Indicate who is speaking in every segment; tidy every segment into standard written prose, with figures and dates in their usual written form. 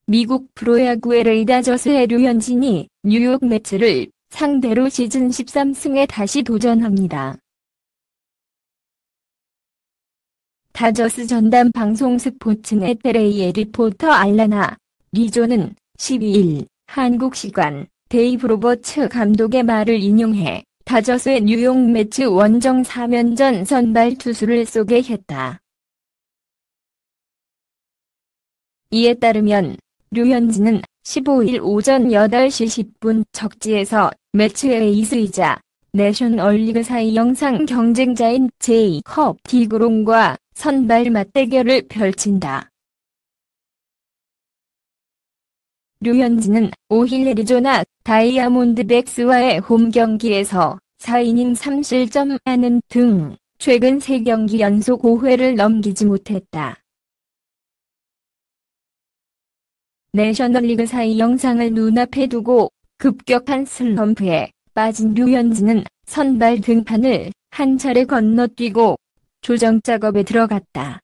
Speaker 1: 미국 프로야구 LA 다저스의 류현진이 뉴욕 매츠를 상대로 시즌 13승에 다시 도전합니다. 다저스 전담 방송 스포츠넷 LA의 리포터 알라나 리조는 12일 한국 시간 데이브 로버츠 감독의 말을 인용해 다저스의 뉴욕 매츠 원정 3연전 선발 투수를 소개했다. 이에 따르면 류현진은 15일 오전 8시 10분 적지에서 매츠의 에이스이자 내셔널리그 사이 영상 경쟁자인 제이컵 디그롬과 선발 맞대결을 펼친다. 류현진은 5일 애리조나 다이아몬드백스와의 홈 경기에서 4이닝 3실점하는 등 최근 3경기 연속 5회를 넘기지 못했다. 내셔널리그 사이 영상을 눈앞에 두고 급격한 슬럼프에 빠진 류현진은 선발 등판을 한 차례 건너뛰고 조정 작업에 들어갔다.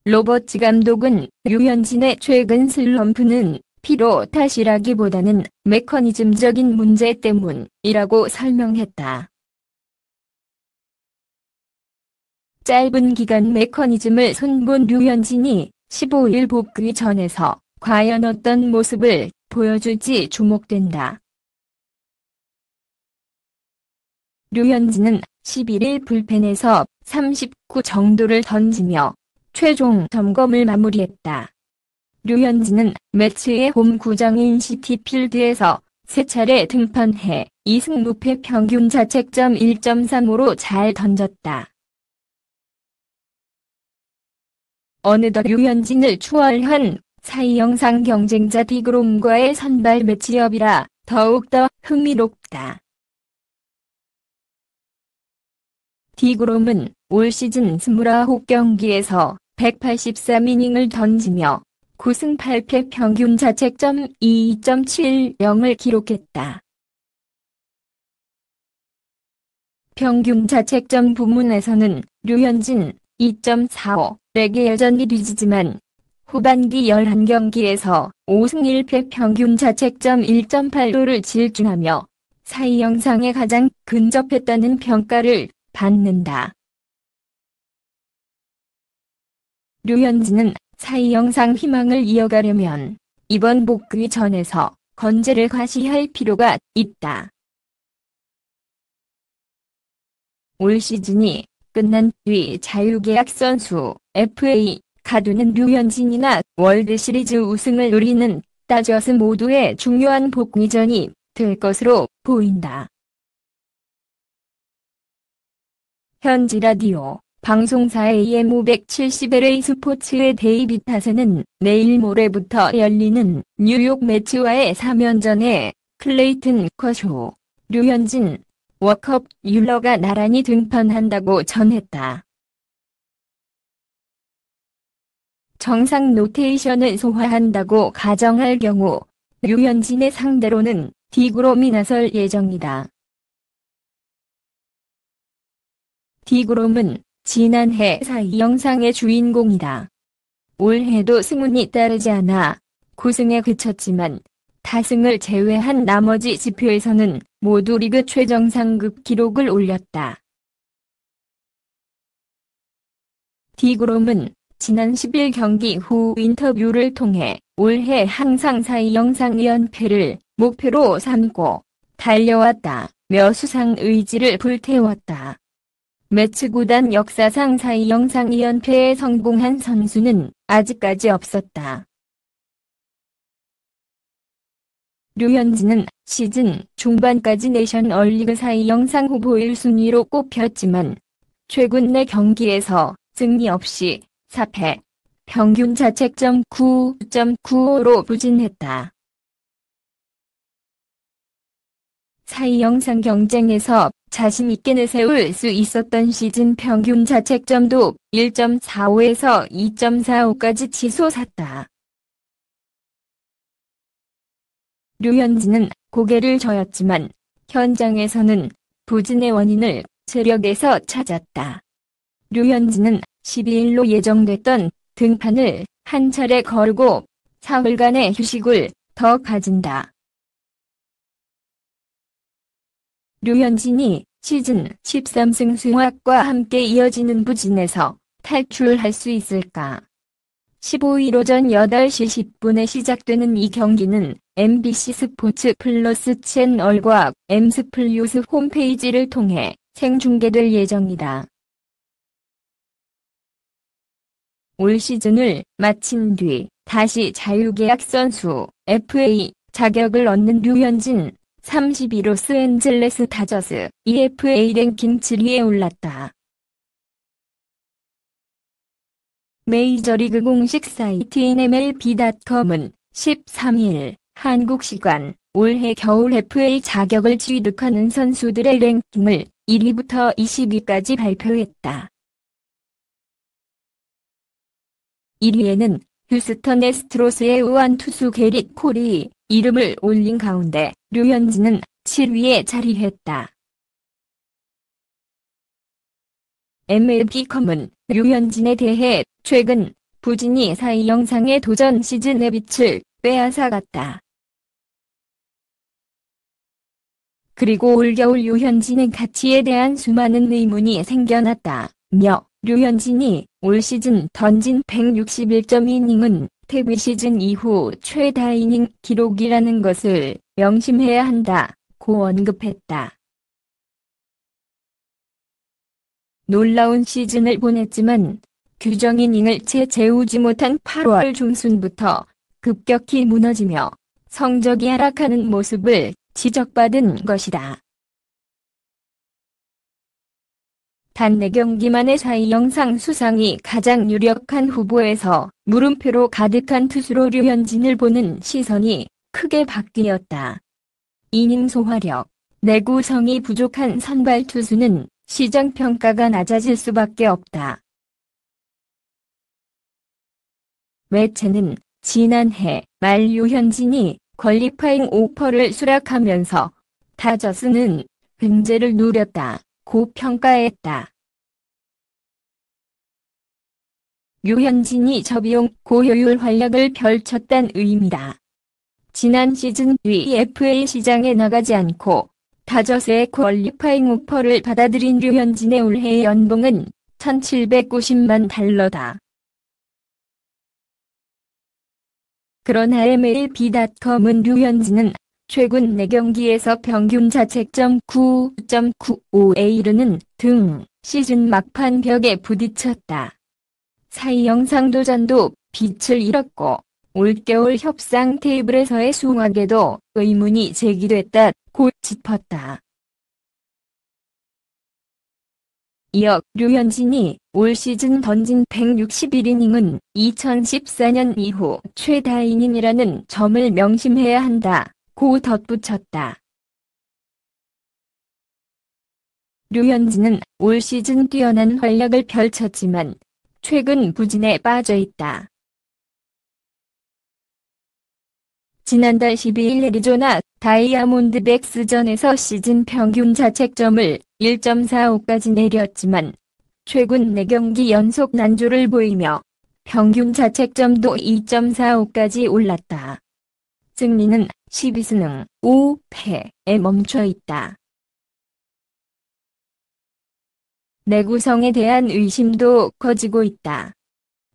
Speaker 1: 로버츠 감독은 류현진의 최근 슬럼프는 피로 탓이라기보다는 메커니즘적인 문제 때문이라고 설명했다. 짧은 기간 메커니즘을 손본 류현진이 15일 복귀 전에서 과연 어떤 모습을 보여줄지 주목된다. 류현진은 11일 불펜에서 39 정도를 던지며 최종 점검을 마무리했다. 류현진은 매츠의 홈 구장인 시티필드에서 3차례 등판해 2승 무패 평균 자책점 1.35로 잘 던졌다. 어느덧 류현진을 추월한 사이 영상 경쟁자 디그롬과의 선발 매치업이라 더욱더 흥미롭다. 디그롬은 올 시즌 29경기에서 183이닝을 던지며 9승 8패 평균 자책점 2.70을 기록했다. 평균 자책점 부문에서는 류현진 2.45의 여전히 뒤지지만 후반기 11경기에서 5승 1패 평균 자책점 1.85를 질주하며 사이 영상에 가장 근접했다는 평가를 받는다. 류현진은 사이 영상 희망을 이어가려면 이번 복귀 전에서 건재를 과시할 필요가 있다. 올 시즌이 끝난 뒤 자유계약 선수 FA 가두는 류현진이나 월드시리즈 우승을 노리는 다저스 모두의 중요한 복귀전이 될 것으로 보인다. 현지 라디오 방송사 AM570LA 스포츠의 데이빗 타슨은 내일 모레부터 열리는 뉴욕 매츠와의 3연전에 클레이튼 커쇼, 류현진, 워컵 율러가 나란히 등판한다고 전했다. 정상 로테이션을 소화한다고 가정할 경우 류현진의 상대로는 디그롬이 나설 예정이다. 디그롬은 지난해 사이 영상의 주인공이다. 올해도 승운이 따르지 않아 9승에 그쳤지만 타승을 제외한 나머지 지표에서는 모두 리그 최정상급 기록을 올렸다. 디그롬은 지난 10일 경기 후 인터뷰를 통해 올해 항상 사이 영상 2연패를 목표로 삼고 달려왔다며 수상 의지를 불태웠다. 매츠 구단 역사상 사이 영상 2연패에 성공한 선수는 아직까지 없었다. 류현진은 시즌 중반까지 내셔널리그 사이 영상 후보 1순위로 꼽혔지만 최근 4경기에서 승리 없이 4패, 평균 자책점 9.95로 부진했다. 사이 영상 경쟁에서 자신 있게 내세울 수 있었던 시즌 평균 자책점도 1.45에서 2.45까지 치솟았다. 류현진은 고개를 저었지만 현장에서는 부진의 원인을 체력에서 찾았다. 류현진은 12일로 예정됐던 등판을 한 차례 거르고 사흘간의 휴식을 더 가진다. 류현진이 시즌 13승 수확과 함께 이어지는 부진에서 탈출할 수 있을까? 15일 오전 8시 10분에 시작되는 이 경기는 MBC 스포츠 플러스 채널과 엠스플뉴스 홈페이지를 통해 생중계될 예정이다. 올 시즌을 마친 뒤 다시 자유계약 선수 FA 자격을 얻는 류현진, 31 로스앤젤레스 다저스 EFA 랭킹 7위에 올랐다. 메이저리그 공식 사이트인 MLB.com은 13일 한국 시간 올해 겨울 FA 자격을 취득하는 선수들의 랭킹을 1위부터 20위까지 발표했다. 1위에는 휴스턴 애스트로스의 우완투수 게릿 콜이 이름을 올린 가운데 류현진은 7위에 자리했다. MLB.com은 류현진에 대해 최근 부진이 사이 영상의 도전 시즌의 빛을 빼앗아갔다. 그리고 올겨울 류현진의 가치에 대한 수많은 의문이 생겨났다며 류현진이 올 시즌 던진 161.2이닝은 데뷔 시즌 이후 최다 이닝 기록이라는 것을 명심해야 한다고 언급했다. 놀라운 시즌을 보냈지만 규정 이닝을 채 채우지 못한 8월 중순부터 급격히 무너지며 성적이 하락하는 모습을 지적받은 것이다. 단 4경기만의 사이 영상 수상이 가장 유력한 후보에서 물음표로 가득한 투수로 류현진을 보는 시선이 크게 바뀌었다. 이닝 소화력, 내구성이 부족한 선발 투수는 시장 평가가 낮아질 수밖에 없다. 매체는 지난해 말 류현진이 퀄리파잉 오퍼를 수락하면서 다저스는 횡재를 누렸다고 평가했다. 류현진이 저비용 고효율 활약을 펼쳤다는 의미다. 지난 시즌 FA 시장에 나가지 않고 다저스의 퀄리파잉 오퍼를 받아들인 류현진의 올해 연봉은 $1,790만 달러다. 그러나 MLB.com은 류현진은 최근 4경기에서 평균 자책점 9.95에 이르는 등 시즌 막판 벽에 부딪혔다. 사이 영상 도전도 빛을 잃었고 올겨울 협상 테이블에서의 수확에도 의문이 제기됐다고 짚었다. 이어 류현진이 올 시즌 던진 161이닝은 2014년 이후 최다 이닝이라는 점을 명심해야 한다고 덧붙였다. 류현진은 올 시즌 뛰어난 활약을 펼쳤지만 최근 부진에 빠져있다. 지난달 12일 애리조나 다이아몬드백스전에서 시즌 평균 자책점을 1.45까지 내렸지만 최근 4경기 연속 난조를 보이며 평균 자책점도 2.45까지 올랐다. 승리는 12승 5패에 멈춰 있다. 내구성에 대한 의심도 커지고 있다.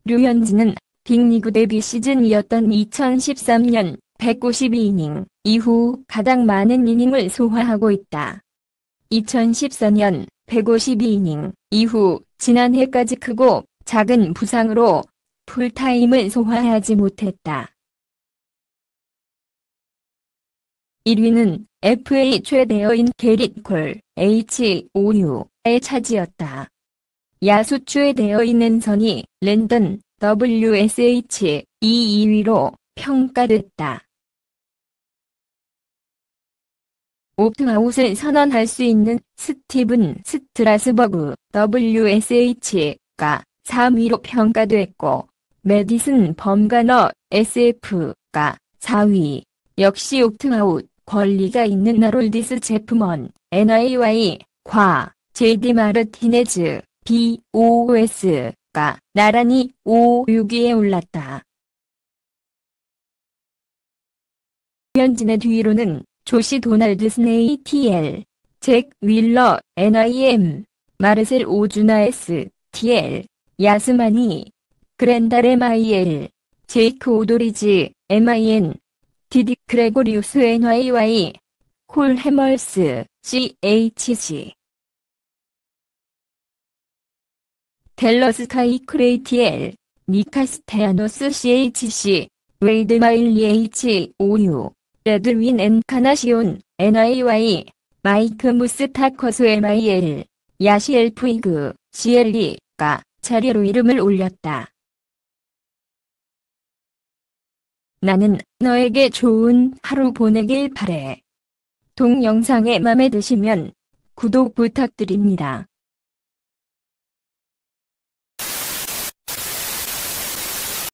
Speaker 1: 류현진은 빅리그 데뷔 시즌이었던 2013년 192이닝 이후 가장 많은 이닝을 소화하고 있다. 2014년 152이닝 이후 지난해까지 크고 작은 부상으로 풀타임을 소화하지 못했다. 1위는 FA 최대어인 게릿 콜 HOU의 차지였다. 야수 최대어인 앤서니 랜던 WSH 2위로 평가됐다. 옵트아웃을 선언할 수 있는 스티븐 스트라스버그 WSH가 3위로 평가됐고 매디슨 범가너 SF가 4위, 역시 옵트아웃 권리가 있는 하롤디스 제프먼 NIY 과 JD 마르티네즈 BOS 가 나란히 5, 6위에 올랐다. 현진의 뒤로는 조시 도널드 스네이 TL, 잭 윌러 NIM, 마르셀 오주나 S, TL, 야스마니, 그랜달 MIL, 제이크 오도리지, MIN, 디디 크레고리우스 NYY, 콜 해멀스, CHC. 델러스 카이 크레이티엘, 니카스테아노스 CHC, 웨이드 마일리 HOU, 레드윈 엔카나시온, NIY, 마이크 무스타커스 MIL, 야시엘 푸이그, CLE가 자료로 이름을 올렸다. 나는 너에게 좋은 하루 보내길 바래. 동영상에 맘에 드시면 구독 부탁드립니다.